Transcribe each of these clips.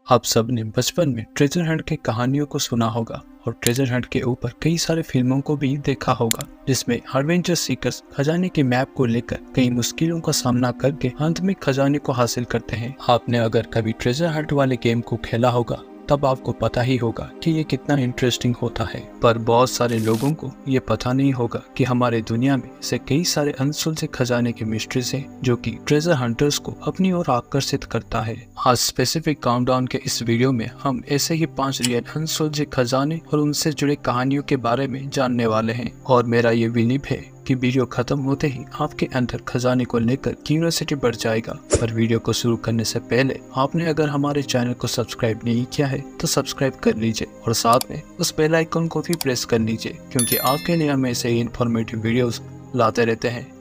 आप सब ने बचपन में ट्रेजर हंट की कहानियों को सुना होगा और ट्रेजर हंट के ऊपर कई सारे फिल्मों को भी देखा होगा, जिसमें एडवेंचर सीकर्स खजाने के मैप को लेकर कई मुश्किलों का सामना करके अंत में खजाने को हासिल करते हैं। आपने अगर कभी ट्रेजर हंट वाले गेम को खेला होगा तब आपको पता ही होगा कि ये कितना इंटरेस्टिंग होता है, पर बहुत सारे लोगों को ये पता नहीं होगा कि हमारे दुनिया में ऐसे कई सारे अनसुलझे खजाने के मिस्ट्रीज हैं जो कि ट्रेजर हंटर्स को अपनी ओर आकर्षित करता है। आज स्पेसिफिक काउंटडाउन के इस वीडियो में हम ऐसे ही 5 रियल अनसुलझे खजाने और उनसे जुड़े कहानियों के बारे में जानने वाले हैं, और मेरा ये विनीप है कि वीडियो खत्म होते ही आपके अंदर खजाने को लेकर क्यूरियोसिटी बढ़ जाएगा। पर वीडियो को शुरू करने से पहले आपने अगर हमारे चैनल को सब्सक्राइब नहीं किया है तो सब्सक्राइब कर लीजिए और साथ में उस बेल आइकन को भी प्रेस कर लीजिए, क्योंकि आपके लिए हम ऐसे ही इंफॉर्मेटिव वीडियोस लाते रहते हैं।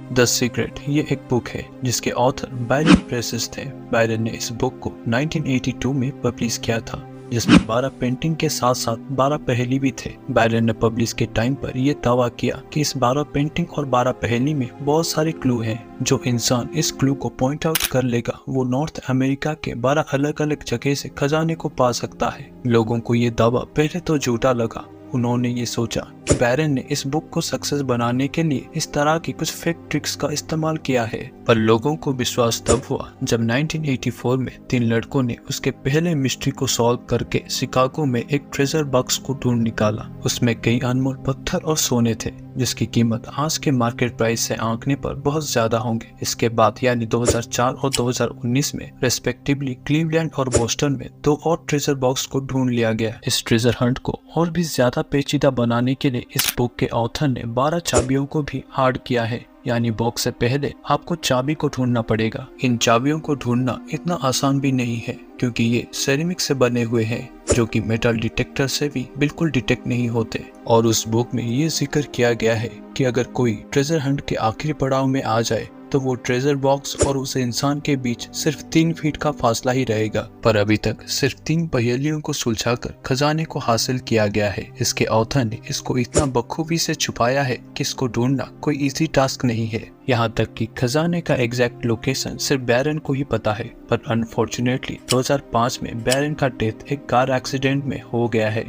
द सीक्रेट ये एक बुक है जिसके ऑथर बायरन प्रेसिस थे। बायरन ने इस बुक को 1982 में पब्लिश किया था, जिसमें 12 पेंटिंग के साथ साथ 12 पहेली भी थे। बायरन ने पब्लिश के टाइम पर यह दावा किया कि इस 12 पेंटिंग और 12 पहेली में बहुत सारे क्लू हैं। जो इंसान इस क्लू को पॉइंट आउट कर लेगा वो नॉर्थ अमेरिका के 12 अलग अलग जगह से खजाने को पा सकता है। लोगों को ये दावा पहले तो झूठा लगा। उन्होंने ये सोचा कि बायरन ने इस बुक को सक्सेस बनाने के लिए इस तरह की कुछ फेक ट्रिक्स का इस्तेमाल किया है, पर लोगों को विश्वास तब हुआ जब 1984 में 3 लड़कों ने उसके पहले मिस्ट्री को सॉल्व करके शिकागो में एक ट्रेजर बॉक्स को ढूंढ निकाला। उसमें कई अनमोल पत्थर और सोने थे जिसकी कीमत आज के मार्केट प्राइस से आंकने पर बहुत ज्यादा होंगे। इसके बाद यानी 2004 और 2019 में रेस्पेक्टिवली क्लीवलैंड और बोस्टन में 2 और ट्रेजर बॉक्स को ढूंढ लिया गया। इस ट्रेजर हंट को और भी ज्यादा पेचीदा बनाने के लिए इस बुक के ऑथर ने 12 चाबियों को भी हार्ड किया है, यानी बॉक्स से पहले आपको चाबी को ढूंढना पड़ेगा। इन चाबियों को ढूंढना इतना आसान भी नहीं है, क्योंकि ये सेरेमिक से बने हुए हैं जो कि मेटल डिटेक्टर से भी बिल्कुल डिटेक्ट नहीं होते। और उस बुक में ये जिक्र किया गया है कि अगर कोई ट्रेजर हंट के आखिरी पड़ाव में आ जाए तो वो ट्रेजर बॉक्स और उस इंसान के बीच सिर्फ 3 फीट का फासला ही रहेगा। पर अभी तक सिर्फ 3 पहेलियों को सुलझाकर खजाने को हासिल किया गया है। इसके ऑथर ने इसको इतना बखूबी से छुपाया है कि इसको ढूंढना कोई इजी टास्क नहीं है। यहाँ तक कि खजाने का एग्जैक्ट लोकेशन सिर्फ बायरन को ही पता है। पर अनफॉर्चुनेटली 2005 में बायरन का डेथ एक कार एक्सीडेंट में हो गया है।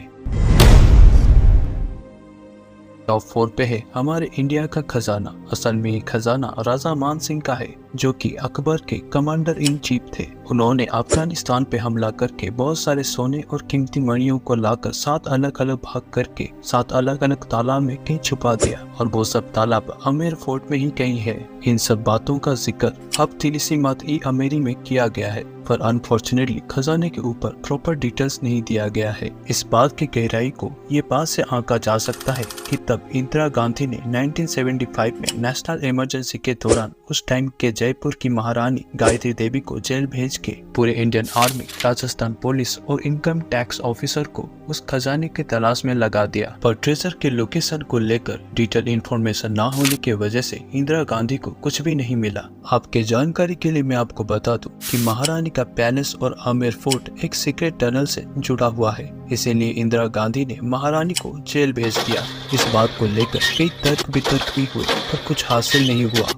टॉप 4 पे है हमारे इंडिया का खजाना। असल में ये खजाना राजा मान सिंह का है, जो कि अकबर के कमांडर इन चीफ थे। उन्होंने अफगानिस्तान पे हमला करके बहुत सारे सोने और कीमती मणियों को लाकर 7 अलग अलग भाग करके 7 अलग अलग तालाब में कहीं छुपा दिया, और वो सब तालाब आमेर फोर्ट में ही कहीं है। इन सब बातों का जिक्र अब तिलिस्मात-ई-आमेरी में किया गया है, पर अनफॉर्चुनेटली खजाने के ऊपर प्रॉपर डिटेल्स नहीं दिया गया है। इस बात की गहराई को ये बात से आंका जा सकता है कि तब इंदिरा गांधी ने 1975 में नेशनल इमरजेंसी के दौरान उस टाइम के जयपुर की महारानी गायत्री देवी को जेल भेज के पूरे इंडियन आर्मी, राजस्थान पुलिस और इनकम टैक्स ऑफिसर को उस खजाने की तलाश में लगा दिया। पर ट्रेजर के लोकेशन को लेकर डिटेल इंफॉर्मेशन न होने की वजह से इंदिरा गांधी को कुछ भी नहीं मिला। आपके जानकारी के लिए मैं आपको बता दूं कि महारानी का पैलेस और आमेर फोर्ट एक सीक्रेट टनल से जुड़ा हुआ है, इसीलिए इंदिरा गांधी ने महारानी को जेल भेज दिया। इस बात को लेकर कई तर्क वितर्क भी हुए, पर कुछ हासिल नहीं हुआ।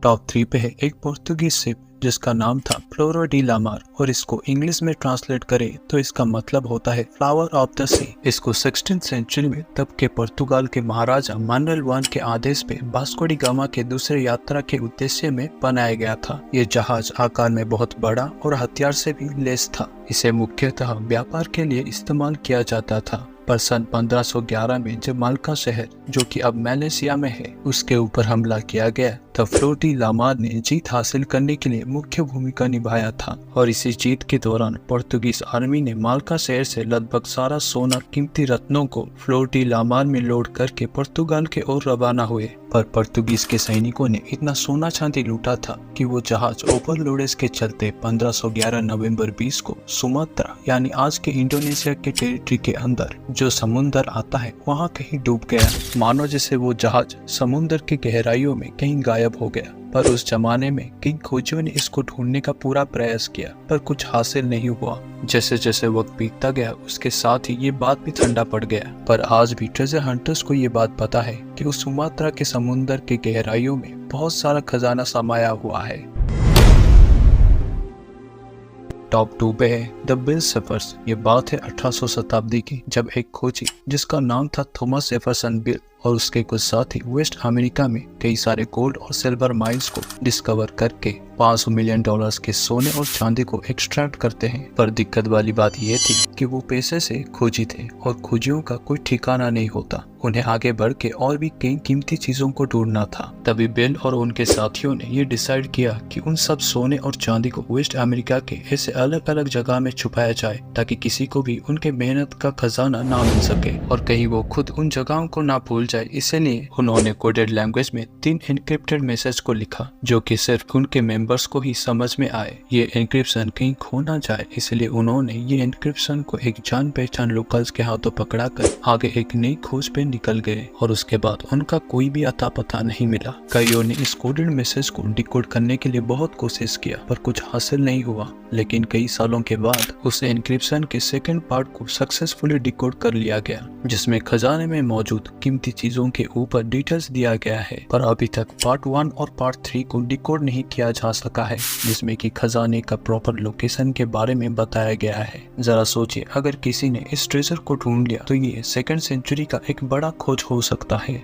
टॉप 3 पे है एक पुर्तगीज शिप जिसका नाम था फ्लोरा डी लामार, और इसको इंग्लिश में ट्रांसलेट करें तो इसका मतलब होता है फ्लावर ऑफ द सी। इसको 16th सेंचुरी में तब के पुर्तगाल के महाराजा मानुएल I के आदेश पे वास्को डी गामा के दूसरे यात्रा के उद्देश्य में बनाया गया था। ये जहाज आकार में बहुत बड़ा और हथियार से भी लैस था। इसे मुख्यतः व्यापार के लिए इस्तेमाल किया जाता था, पर सन 1511 में जब माल्टा शहर, जो कि अब मलेशिया में है, उसके ऊपर हमला किया गया तब फ्लोरा डी लामार ने जीत हासिल करने के लिए मुख्य भूमिका निभाया था। और इसी जीत के दौरान पुर्तगीज आर्मी ने माल्टा शहर से लगभग सारा सोना कीमती रत्नों को फ्लोरा डी लामार में लोड करके पुर्तगाल के ओर रवाना हुए। पर पुर्तगीज के सैनिकों ने इतना सोना चांदी लूटा था कि वो जहाज ओवरलोडेज के चलते 1511 नवंबर 20 को सुमात्रा यानी आज के इंडोनेशिया के टेरिटरी के अंदर जो समुंदर आता है वहाँ कहीं डूब गया। मानो जैसे वो जहाज समुंदर की गहराइयों में कहीं गायब हो गया। पर उस जमाने में किंग खोजियों ने इसको ढूंढने का पूरा प्रयास किया पर कुछ हासिल नहीं हुआ। जैसे जैसे वक्त बीतता गया उसके साथ ही ये बात भी ठंडा पड़ गया। पर आज भी ट्रेजर हंटर्स को ये बात पता है कि उस सुमात्रा के समुंदर के गहराइयों में बहुत सारा खजाना समाया हुआ है। टॉप 2 पे है द बिल सेफर्स। ये बात है 1800 शताब्दी की, जब एक खोजी जिसका नाम था थॉमस जेफरसन बिल और उसके कुछ साथी वेस्ट अमेरिका में कई सारे गोल्ड और सिल्वर माइंस को डिस्कवर करके $500 मिलियन के सोने और चांदी को एक्सट्रैक्ट करते हैं। पर दिक्कत वाली बात यह थी कि वो पैसे से खोजी थे और खोजियों का कोई ठिकाना नहीं होता। उन्हें आगे बढ़ के और भी कई कीमती चीजों को ढूंढना था। तभी बिल और उनके साथियों ने ये डिसाइड किया कि उन सब सोने और चांदी को वेस्ट अमेरिका के ऐसे अलग अलग जगह में छुपाया जाए ताकि किसी को भी उनके मेहनत का खजाना ना मिल सके और कहीं वो खुद उन जगहों को ना भूल जाए। इसलिए उन्होंने कोडेड लैंग्वेज में 3 एन्क्रिप्टेड मैसेज को लिखा जो कि सिर्फ उनके मेंबर्स को ही समझ में आए। ये एन्क्रिप्शन कहीं खो ना जाए, इसलिए उन्होंने ये एन्क्रिप्शन को एक जान पहचान लोकल्स के हाथों पकड़ाकर आगे एक नई खोज पे निकल गए और उसके बाद उनका कोई भी अता पता नहीं मिला। कईयों ने इस कोडेड मैसेज को डिकोड करने के लिए बहुत कोशिश किया पर कुछ हासिल नहीं हुआ। लेकिन कई सालों के बाद उस एन्क्रिप्शन के सेकंड पार्ट को सक्सेसफुली डिकोड कर लिया गया जिसमें खजाने में मौजूद कीमती चीजों के ऊपर डिटेल्स दिया गया है। पर अभी तक पार्ट 1 और पार्ट 3 को डिकोड नहीं किया जा सका है जिसमें कि खजाने का प्रॉपर लोकेशन के बारे में बताया गया है। जरा सोचिए, अगर किसी ने इस ट्रेजर को ढूंढ लिया तो ये 2nd सेंचुरी का एक बड़ा खोज हो सकता है।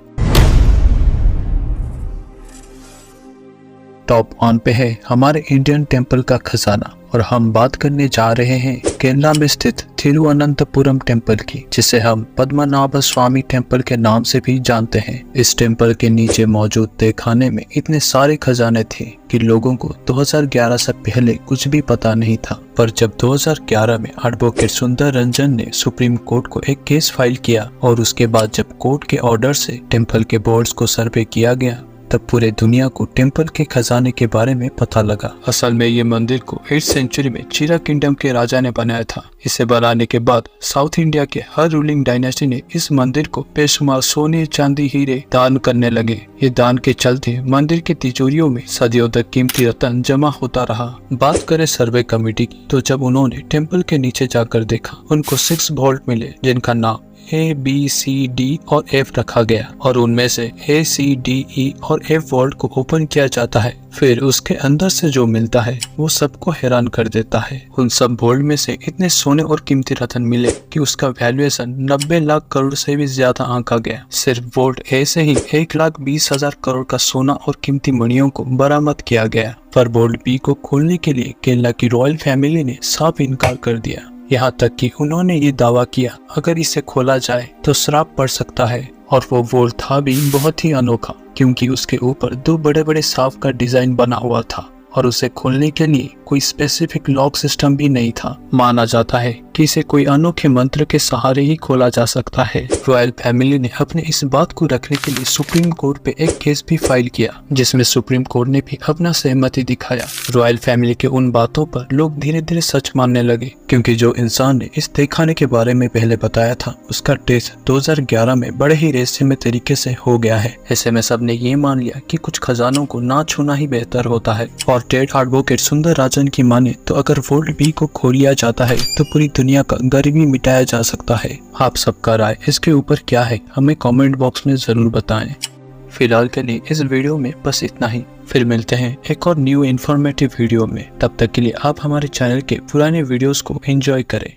टॉप 1 पे है हमारे इंडियन टेम्पल का खजाना और हम बात करने जा रहे हैं केरला में स्थित थिरुवनंतपुरम टेम्पल की, जिसे हम पद्मनाभ स्वामी टेम्पल के नाम से भी जानते हैं। इस टेम्पल के नीचे मौजूद तहखाने में इतने सारे खजाने थे कि लोगों को 2011 से पहले कुछ भी पता नहीं था। पर जब 2011 में एडवोकेट सुंदर रंजन ने सुप्रीम कोर्ट को एक केस फाइल किया और उसके बाद जब कोर्ट के ऑर्डर से टेम्पल के बोर्ड्स को सर्वे किया गया तब पूरे दुनिया को टेम्पल के खजाने के बारे में पता लगा। असल में ये मंदिर को 8th सेंचुरी में चीरा किंगडम के राजा ने बनाया था। इसे बनाने के बाद साउथ इंडिया के हर रूलिंग डायनेस्टी ने इस मंदिर को बेशुमार सोने चांदी हीरे दान करने लगे। ये दान के चलते मंदिर के तिजोरियों में सदियों तक कीमती रत्न जमा होता रहा। बात करें सर्वे कमेटी की तो जब उन्होंने टेम्पल के नीचे जाकर देखा उनको 6 वॉल्ट मिले जिनका नाम A-B-C-D और F रखा गया और उनमें से A-C-D-E और F वॉल्ट को ओपन किया जाता है। फिर उसके अंदर से जो मिलता है वो सबको हैरान कर देता है। उन सब वॉल्ट में से इतने सोने और कीमती रत्न मिले कि उसका वैल्यूएशन 90 लाख करोड़ से भी ज्यादा आंका गया। सिर्फ वॉल्ट A से ही 1,20,000 करोड़ का सोना और कीमती मणियों को बरामद किया गया। पर वॉल्ट B को खोलने के लिए केरला की रॉयल फैमिली ने साफ इनकार कर दिया। यहाँ तक कि उन्होंने ये दावा किया अगर इसे खोला जाए तो श्राप पड़ सकता है। और वो वॉल्ट था भी बहुत ही अनोखा क्योंकि उसके ऊपर 2 बड़े बड़े सांप का डिजाइन बना हुआ था और उसे खोलने के लिए कोई स्पेसिफिक लॉक सिस्टम भी नहीं था। माना जाता है कि इसे कोई अनोखे मंत्र के सहारे ही खोला जा सकता है। रॉयल फैमिली ने अपने इस बात को रखने के लिए सुप्रीम कोर्ट पे एक केस भी फाइल किया जिसमें सुप्रीम कोर्ट ने भी अपना सहमति दिखाया। रॉयल फैमिली के उन बातों पर लोग धीरे धीरे सच मानने लगे क्योंकि जो इंसान ने इस तहखाने के बारे में पहले बताया था उसका डेथ 2011 में बड़े ही रहस्यमय तरीके से हो गया है। ऐसे में सबने ये मान लिया कि कुछ खजानों को ना छूना ही बेहतर होता है। और डेड एडवोकेट सुंदर राजन की माने तो अगर वॉल्ट B को खोल लिया जाता है तो पूरी दुनिया का गरीबी मिटाया जा सकता है। आप सबका राय इसके ऊपर क्या है हमें कमेंट बॉक्स में जरूर बताएं। फिलहाल के लिए इस वीडियो में बस इतना ही। फिर मिलते हैं एक और न्यू इन्फॉर्मेटिव वीडियो में। तब तक के लिए आप हमारे चैनल के पुराने वीडियोस को एंजॉय करें।